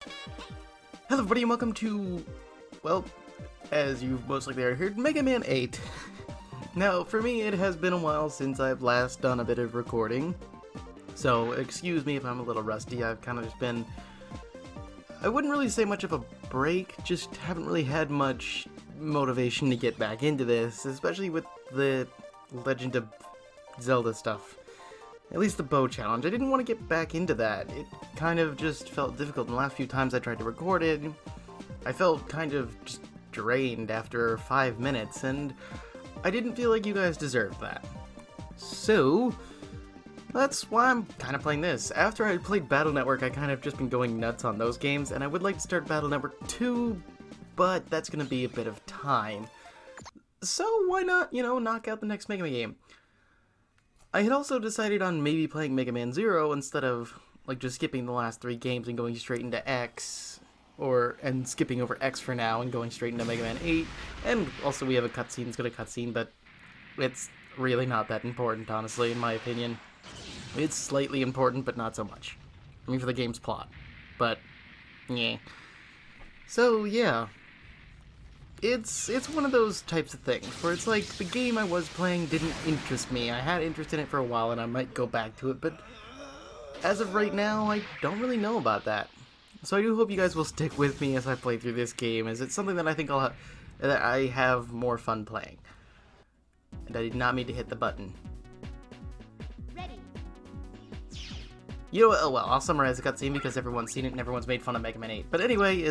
Hello everybody and welcome to, well, as you've most likely already heard, Mega Man 8. Now, for me, it has been a while since I've last done a bit of recording, so excuse me if I'm a little rusty. I've kind of just been, I wouldn't really say much of a break, just haven't really had much motivation to get back into this, especially with the Legend of Zelda stuff. At least the bow challenge. I didn't want to get back into that. It kind of just felt difficult. And the last few times I tried to record it, I felt kind of just drained after 5 minutes, and I didn't feel like you guys deserved that. So, that's why I'm kind of playing this. After I played Battle Network, I kind of just been going nuts on those games, and I would like to start Battle Network 2, but that's going to be a bit of time. So why not, knock out the next Mega Man game? I had also decided on maybe playing Mega Man 0 instead of, just skipping the last 3 games and going straight into X, and skipping over X for now and going straight into Mega Man 8, and also we have a cutscene. It's got a cutscene, but it's really not that important, honestly, in my opinion. It's slightly important, but not so much. I mean, for the game's plot. But, yeah. So, yeah. It's one of those types of things where it's like the game I was playing didn't interest me. I had interest in it for a while and I might go back to it, but as of right now, I don't really know about that. So I do hope you guys will stick with me as I play through this game, as it's something that I think that I have more fun playing. And I did not mean to hit the button. Ready. Oh well, I'll summarize the cutscene because everyone's seen it and everyone's made fun of Mega Man 8. But anyway,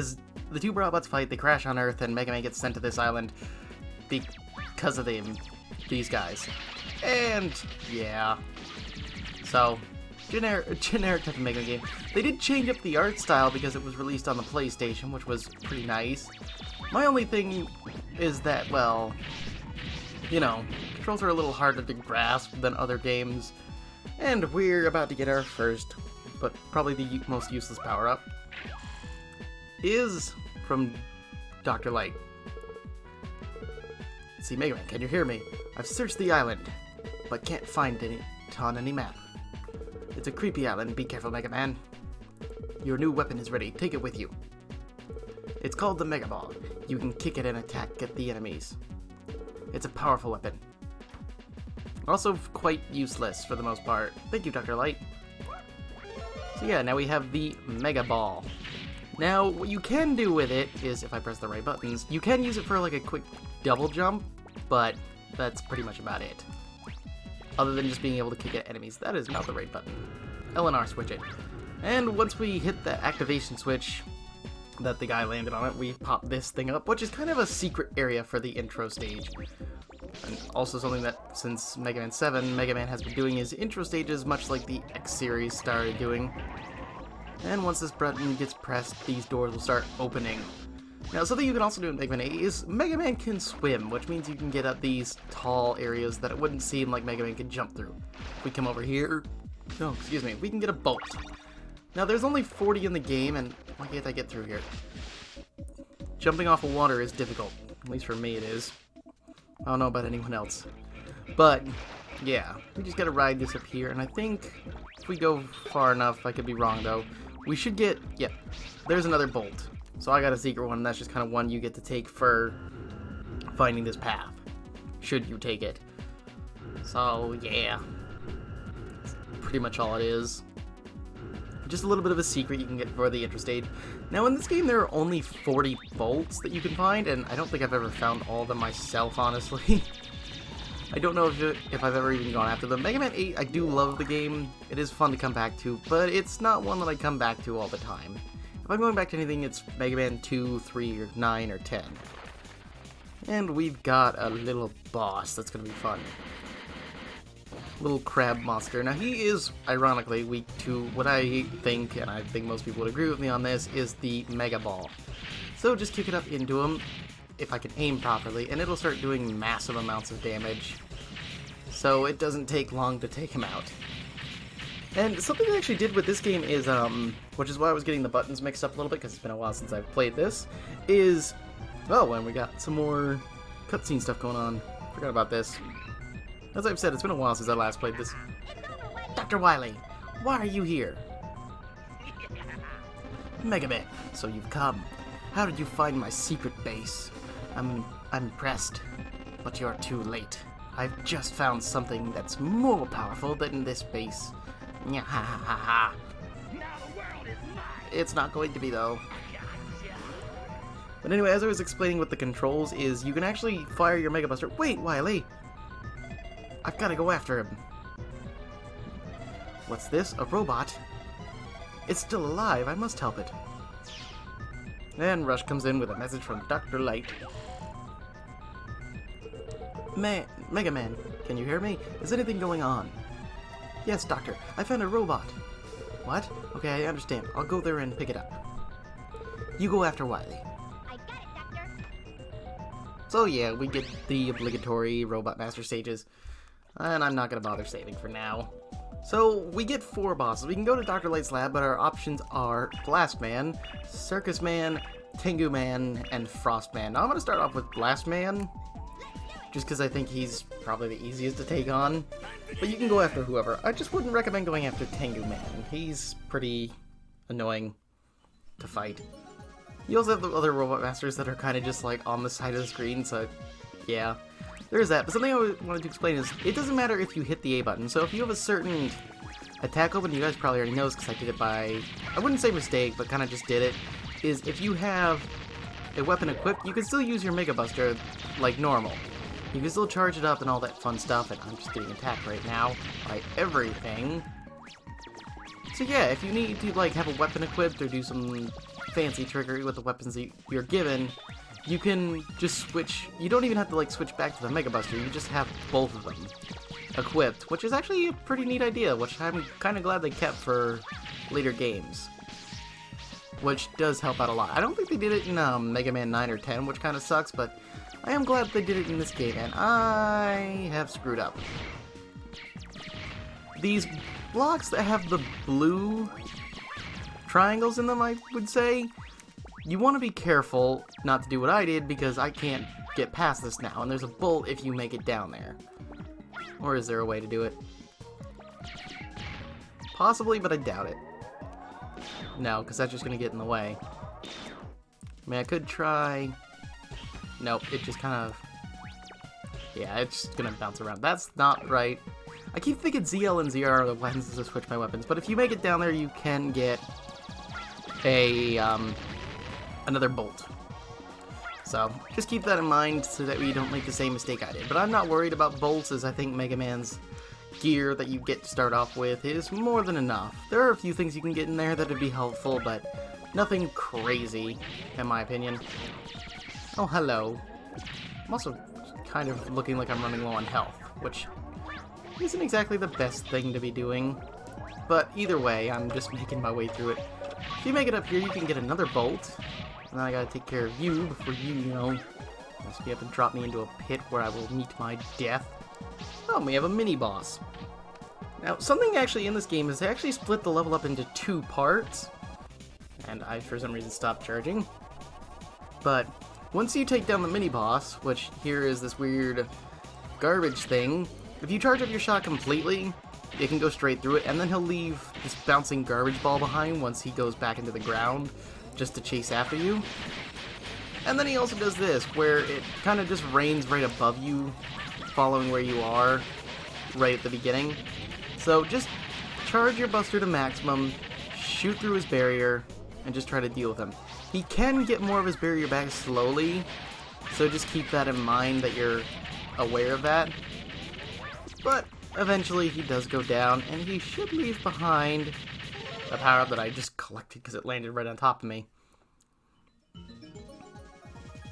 the two robots fight, they crash on Earth, and Mega Man gets sent to this island because of these guys. And, yeah. So, generic type of Mega Man game. They did change up the art style because it was released on the PlayStation, which was pretty nice. My only thing is that, well, controls are a little harder to grasp than other games. And we're about to get our first, but probably the most useless power-up, is from Dr. Light. See, Mega Man, can you hear me? I've searched the island, but can't find it on any map. It's a creepy island, be careful, Mega Man. Your new weapon is ready, take it with you. It's called the Mega Ball. You can kick it and attack at the enemies. It's a powerful weapon. Also quite useless for the most part. Thank you, Dr. Light. So yeah, now we have the Mega Ball. Now, what you can do with it is, if I press the right buttons, you can use it for a quick double jump, but that's pretty much about it. Other than just being able to kick at enemies. That is not the right button. L and R switch it. And once we hit the activation switch that the guy landed on it, we pop this thing up, which is kind of a secret area for the intro stage. And also something that, since Mega Man 7, Mega Man has been doing his intro stages much like the X series started doing. And once this button gets pressed, these doors will start opening. Now, something you can also do in Mega Man 8 is Mega Man can swim, which means you can get up these tall areas that it wouldn't seem like Mega Man could jump through. If we come over here, we can get a bolt. Now, there's only 40 in the game, and why can't I get through here? Jumping off of water is difficult. At least for me it is. I don't know about anyone else. But, yeah, we just gotta ride this up here, and I think if we go far enough, I could be wrong though, we should get, yep, there's another bolt. So I got a secret one, and that's just kind of one you get to take for finding this path, should you take it. So, yeah, that's pretty much all it is. Just a little bit of a secret you can get for the intro stage. Now, in this game, there are only 40 bolts that you can find, and I don't think I've ever found all of them myself, honestly. I don't know if I've ever even gone after them. Mega Man 8, I do love the game. It is fun to come back to, but it's not one that I come back to all the time. If I'm going back to anything, it's Mega Man 2, 3, or 9, or 10. And we've got a little boss that's going to be fun. Little crab monster. Now, he is, ironically, weak to what I think, and I think most people would agree with me on this, is the Mega Ball. So just kick it up into him, if I can aim properly, and it'll start doing massive amounts of damage. So it doesn't take long to take him out. And something I actually did with this game is, which is why I was getting the buttons mixed up a little bit, because it's been a while since I've played this, is, oh, and we got some more cutscene stuff going on. Forgot about this. As I've said, it's been a while since I last played this. Dr. Wily, why are you here? Megaman, so you've come. How did you find my secret base? I'm impressed, but you're too late. I've just found something that's more powerful than this base. Nya ha ha ha ha. Now the world is mine. It's not going to be though. Gotcha. But anyway, as I was explaining what the controls is, you can actually fire your Mega Buster. Wait, Wily! I've got to go after him. What's this? A robot? It's still alive. I must help it. Then Rush comes in with a message from Dr. Light. Megaman, can you hear me? Is anything going on? Yes, Doctor. I found a robot. What? Okay, I understand. I'll go there and pick it up. You go after Wily. I got it, Doctor. So yeah, we get the obligatory Robot Master stages. And I'm not going to bother saving for now. So, we get 4 bosses. We can go to Dr. Light's lab, but our options are Blast Man, Circus Man, Tengu Man, and Frost Man. Now, I'm going to start off with Blast Man, just because I think he's probably the easiest to take on. But you can go after whoever. I just wouldn't recommend going after Tengu Man. He's pretty annoying to fight. You also have the other Robot Masters that are kind of just like on the side of the screen, so yeah. There's that, but something I wanted to explain is, it doesn't matter if you hit the A button, so if you have a certain attack open, you guys probably already know this because I did it by, I wouldn't say mistake, but kind of just did it, is if you have a weapon equipped, you can still use your Mega Buster like normal. You can still charge it up and all that fun stuff, and I'm just getting attacked right now by everything. So yeah, if you need to like have a weapon equipped or do some fancy trickery with the weapons that you're given, you can just switch. You don't even have to like switch back to the Mega Buster. You just have both of them equipped, which is actually a pretty neat idea, which I'm kind of glad they kept for later games, which does help out a lot. I don't think they did it in Mega Man 9 or 10, which kind of sucks, but I am glad they did it in this game, and I have screwed up. These blocks that have the blue triangles in them, I would say, you want to be careful not to do what I did, because I can't get past this now, and there's a bolt if you make it down there. Or is there a way to do it? Possibly, but I doubt it. No, because that's just going to get in the way. I mean, I could try... Nope, it just kind of... Yeah, it's just going to bounce around. That's not right. I keep thinking ZL and ZR are the ones to switch my weapons, but if you make it down there, you can get a, another bolt. So, just keep that in mind so that we don't make the same mistake I did. But I'm not worried about bolts, as I think Mega Man's gear that you get to start off with is more than enough. There are a few things you can get in there that would be helpful, but nothing crazy, in my opinion. Oh, hello. I'm also kind of looking like I'm running low on health, which isn't exactly the best thing to be doing. But either way, I'm just making my way through it. If you make it up here, you can get another bolt. And then I gotta take care of you before you know, mess me up and drop me into a pit where I will meet my death. Oh, we have a mini-boss. Now, something actually in this game is they actually split the level up into 2 parts. And I, for some reason, stopped charging. But once you take down the mini-boss, which here is this weird garbage thing, if you charge up your shot completely, it can go straight through it, and then he'll leave this bouncing garbage ball behind once he goes back into the ground, just to chase after you. And then he also does this, where it kind of just rains right above you, following where you are, right at the beginning. So just charge your Buster to maximum, shoot through his barrier, and just try to deal with him. He can get more of his barrier back slowly, so just keep that in mind that you're aware of that. But eventually he does go down, and he should leave behind a power-up that I just collected because it landed right on top of me.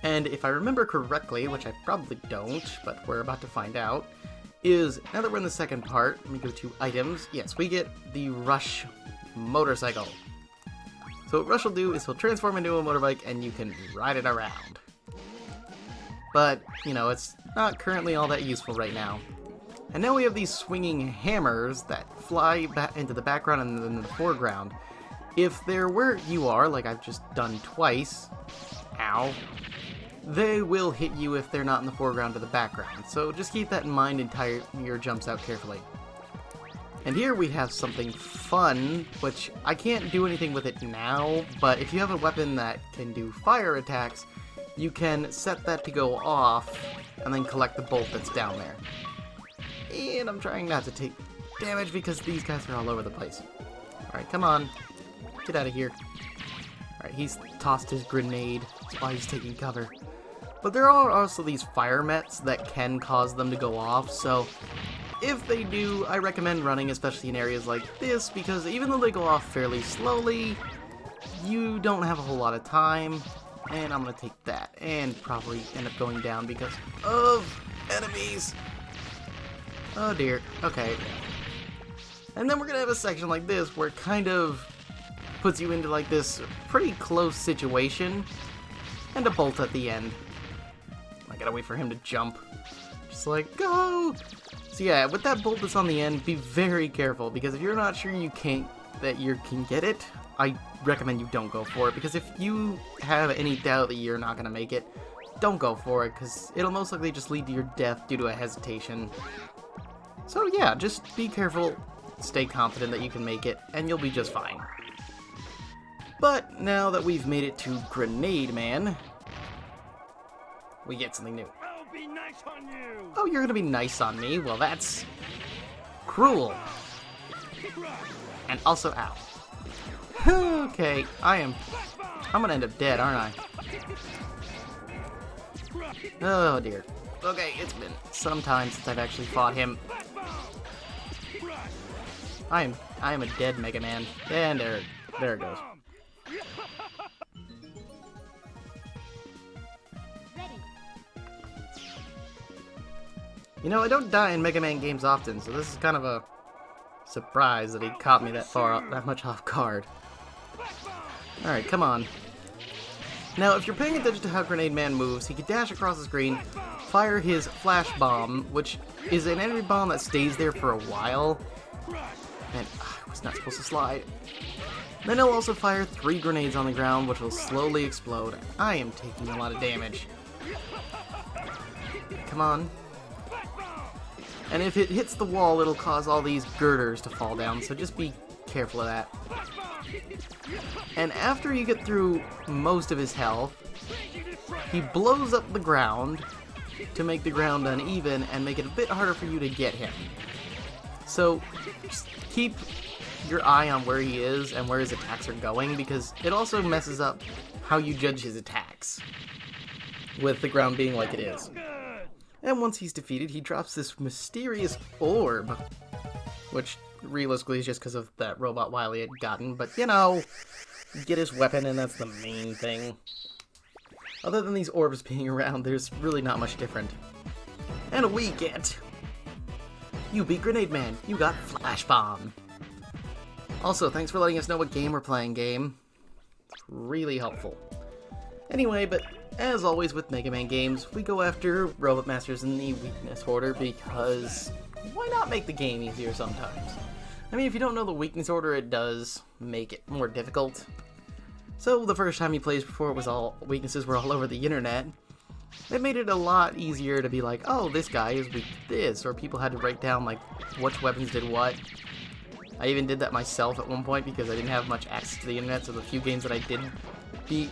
And if I remember correctly, which I probably don't, but we're about to find out, is, now that we're in the second part, let me go to items. Yes, we get the Rush motorcycle. So what Rush will do is he'll transform into a motorbike and you can ride it around. But, you know, it's not currently all that useful right now. And now we have these swinging hammers that fly back into the background and then the foreground. If they're where you are, like I've just done twice, ow, they will hit you if they're not in the foreground or the background. So just keep that in mind and time your jumps out carefully. And here we have something fun, which I can't do anything with it now, but if you have a weapon that can do fire attacks, you can set that to go off, and then collect the bolt that's down there. And I'm trying not to take damage because these guys are all over the place. Alright, come on. Get out of here. Alright, he's tossed his grenade. That's why he's taking cover. But there are also these fire mets that can cause them to go off, so if they do, I recommend running, especially in areas like this, because even though they go off fairly slowly, you don't have a whole lot of time, and I'm going to take that, and probably end up going down because of enemies. Oh dear, okay. And then we're going to have a section like this, where it kind of puts you into like this pretty close situation, and a bolt at the end. I gotta wait for him to jump. Just like, go! So yeah, with that bolt that's on the end, be very careful, because if you're not sure you can get it, I recommend you don't go for it, because if you have any doubt that you're not gonna make it, don't go for it, because it'll most likely just lead to your death due to a hesitation. So yeah, just be careful, stay confident that you can make it, and you'll be just fine. But now that we've made it to Grenade Man, we get something new. I'll be nice on you. Oh, you're gonna be nice on me? Well, that's cruel. And also, ow. Okay, I'm gonna end up dead, aren't I? Oh dear. Okay, it's been some time since I've actually fought him. I am a dead Mega Man. And there it goes. Ready. You know, I don't die in Mega Man games often, so this is kind of a surprise that he caught me that much off guard. Alright, come on. Now, if you're paying attention to how Grenade Man moves, he can dash across the screen, fire his flash bomb, which is an enemy bomb that stays there for a while. And I was not supposed to slide. Then he'll also fire 3 grenades on the ground, which will slowly explode. I am taking a lot of damage. Come on. And if it hits the wall, it'll cause all these girders to fall down, so just be careful of that. And after you get through most of his health, he blows up the ground to make the ground uneven and make it a bit harder for you to get him. So just keep your eye on where he is and where his attacks are going, because it also messes up how you judge his attacks, with the ground being like it is. And once he's defeated, he drops this mysterious orb, which realistically is just because of that robot Wily had gotten, but you know, get his weapon and that's the main thing. Other than these orbs being around, there's really not much different. And we get... You beat Grenade Man, you got Flash Bomb. Also, thanks for letting us know what game we're playing, game. It's really helpful. Anyway, but as always with Mega Man games, we go after Robot Masters in the weakness order because why not make the game easier sometimes? I mean, if you don't know the weakness order, it does make it more difficult. So the first time you played before, it was all weaknesses were all over the internet. It made it a lot easier to be like, oh, this guy is weak to this, or people had to write down like which weapons did what. I even did that myself at one point because I didn't have much access to the internet, so the few games that I did beat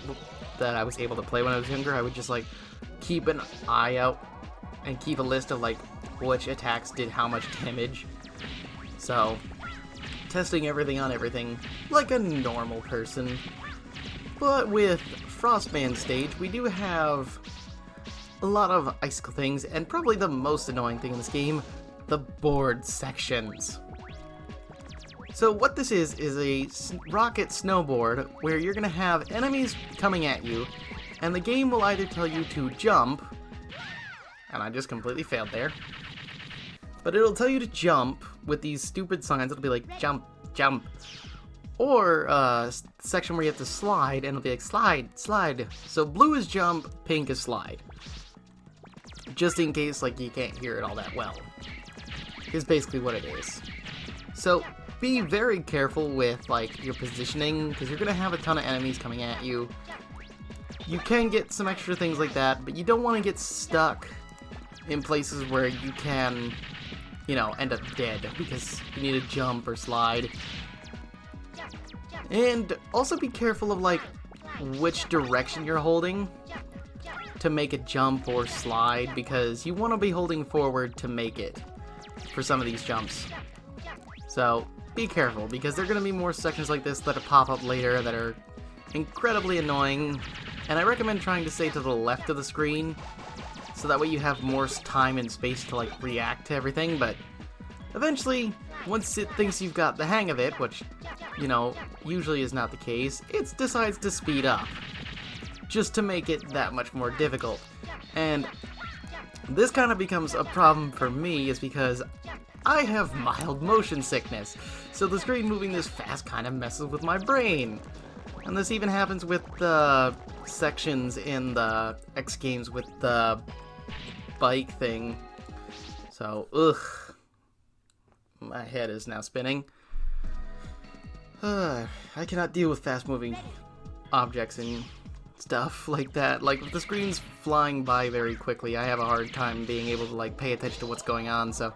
that I was able to play when I was younger, I would just like keep an eye out and keep a list of like which attacks did how much damage. So testing everything on everything like a normal person. But with Frostman stage, we do have a lot of icicle things, and probably the most annoying thing in this game, the board sections. So what this is a rocket snowboard where you're going to have enemies coming at you, and the game will either tell you to jump, and I just completely failed there, but it'll tell you to jump with these stupid signs. It'll be like, jump, jump, or a section where you have to slide, and it'll be like, slide, slide. So blue is jump, pink is slide. Just in case like you can't hear it all that well, is basically what it is. So be very careful with like your positioning, because you're gonna have a ton of enemies coming at you. You can get some extra things like that, but you don't want to get stuck in places where you can you know, end up dead because you need to jump or slide. And also be careful of, like, which direction you're holding to make a jump or slide, because you want to be holding forward to make it for some of these jumps. So be careful, because there are going to be more sections like this that pop up later that are incredibly annoying, and I recommend trying to stay to the left of the screen so that way you have more time and space to, like, react to everything. But eventually, once it thinks you've got the hang of it, which, you know, usually is not the case, it decides to speed up just to make it that much more difficult. And this kind of becomes a problem for me, is because I have mild motion sickness, so the screen moving this fast kind of messes with my brain. And this even happens with the sections in the X games with the bike thing. So, ugh. My head is now spinning. I cannot deal with fast-moving objects and stuff like that. Like, if the screen's flying by very quickly, I have a hard time being able to, like, pay attention to what's going on, so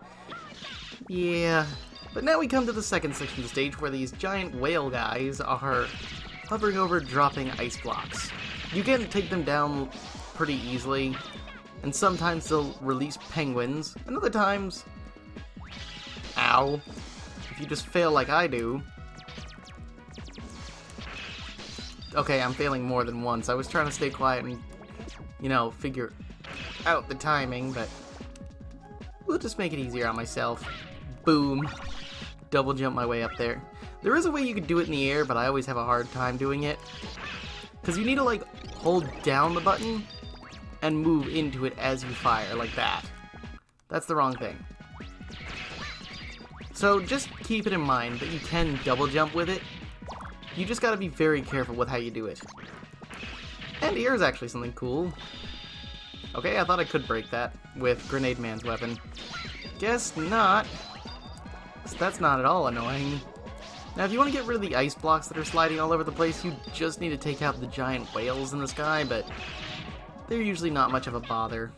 yeah. But now we come to the second section of the stage, where these giant whale guys are hovering over dropping ice blocks. You can take them down pretty easily, and sometimes they'll release penguins, and other times, ow, if you just fail like I do. Okay, I'm failing more than once. I was trying to stay quiet and, you know, figure out the timing, but we'll just make it easier on myself. Boom. Double jump my way up there. There is a way you could do it in the air, but I always have a hard time doing it, because you need to, like, hold down the button and move into it as you fire, like that. That's the wrong thing. So just keep it in mind that you can double jump with it. You just gotta be very careful with how you do it. And here's actually something cool. Okay, I thought I could break that with Grenade Man's weapon. Guess not. So that's not at all annoying. Now, if you want to get rid of the ice blocks that are sliding all over the place, you just need to take out the giant whales in the sky, but they're usually not much of a bother.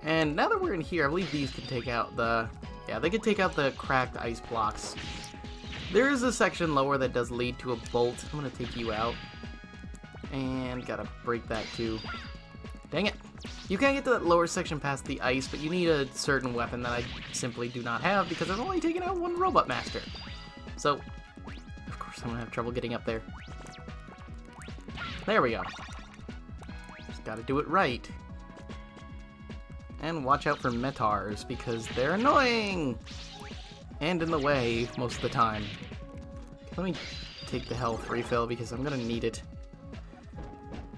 And now that we're in here, I believe these can take out the... yeah, they can take out the cracked ice blocks. There is a section lower that does lead to a bolt. I'm going to take you out. And gotta break that too. Dang it. You can't get to that lower section past the ice, but you need a certain weapon that I simply do not have, because I've only taken out one Robot Master. So, of course I'm going to have trouble getting up there. There we go. Just gotta do it right. And watch out for Metars, because they're annoying! And in the way, most of the time. Let me take the health refill, because I'm gonna need it.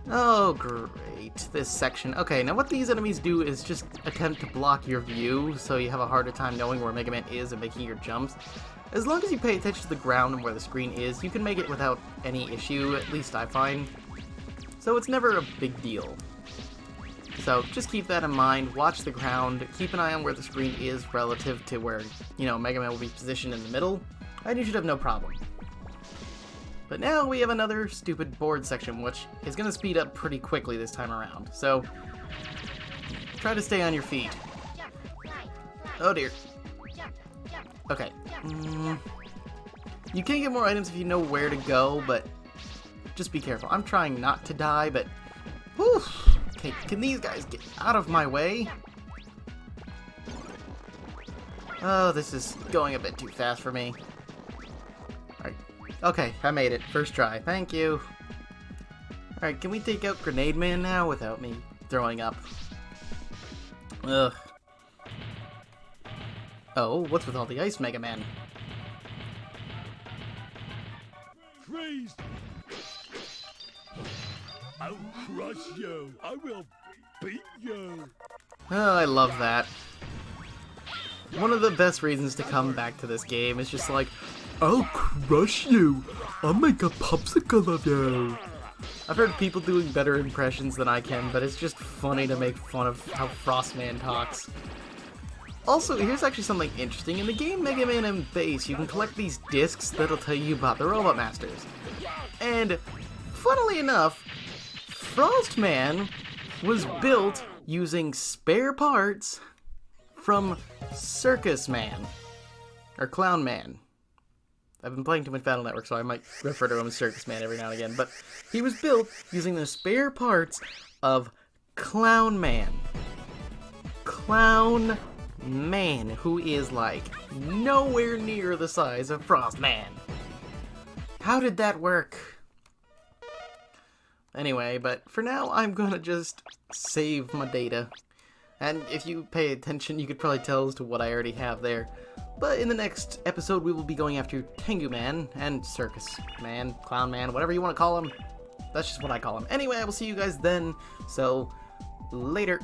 Oh, great. This section. Okay, now what these enemies do is just attempt to block your view, so you have a harder time knowing where Mega Man is and making your jumps. As long as you pay attention to the ground and where the screen is, you can make it without any issue, at least I find. So it's never a big deal. So just keep that in mind, watch the ground, keep an eye on where the screen is relative to where, you know, Mega Man will be positioned in the middle, and you should have no problem. But now we have another stupid board section, which is going to speed up pretty quickly this time around. So try to stay on your feet. Oh dear. Okay. You can get more items if you know where to go, but just be careful. I'm trying not to die, but... whew. Okay, can these guys get out of my way? Oh, this is going a bit too fast for me. Alright. Okay, I made it. First try. Thank you. Alright, can we take out Grenade Man now without me throwing up? Ugh. Oh, what's with all the ice, Mega Man? Freeze! I'll crush you. I will beat you. Oh, I love that. One of the best reasons to come back to this game is just like, I'll crush you. I'll make a popsicle of you. I've heard people doing better impressions than I can, but it's just funny to make fun of how Frostman talks. Also, here's actually something interesting. In the game Mega Man and Base, you can collect these discs that'll tell you about the Robot Masters. And, funnily enough, Frostman was built using spare parts from Circus Man. Or Clown Man. I've been playing too much Battle Network, so I might refer to him as Circus Man every now and again. But he was built using the spare parts of Clown Man. Clown Man, who is like nowhere near the size of Frost Man. How did that work? Anyway, but for now, I'm gonna just save my data. And if you pay attention, you could probably tell as to what I already have there. But in the next episode, we will be going after Tengu Man and Circus Man, Clown Man, whatever you want to call him. That's just what I call him. Anyway, I will see you guys then. So, later.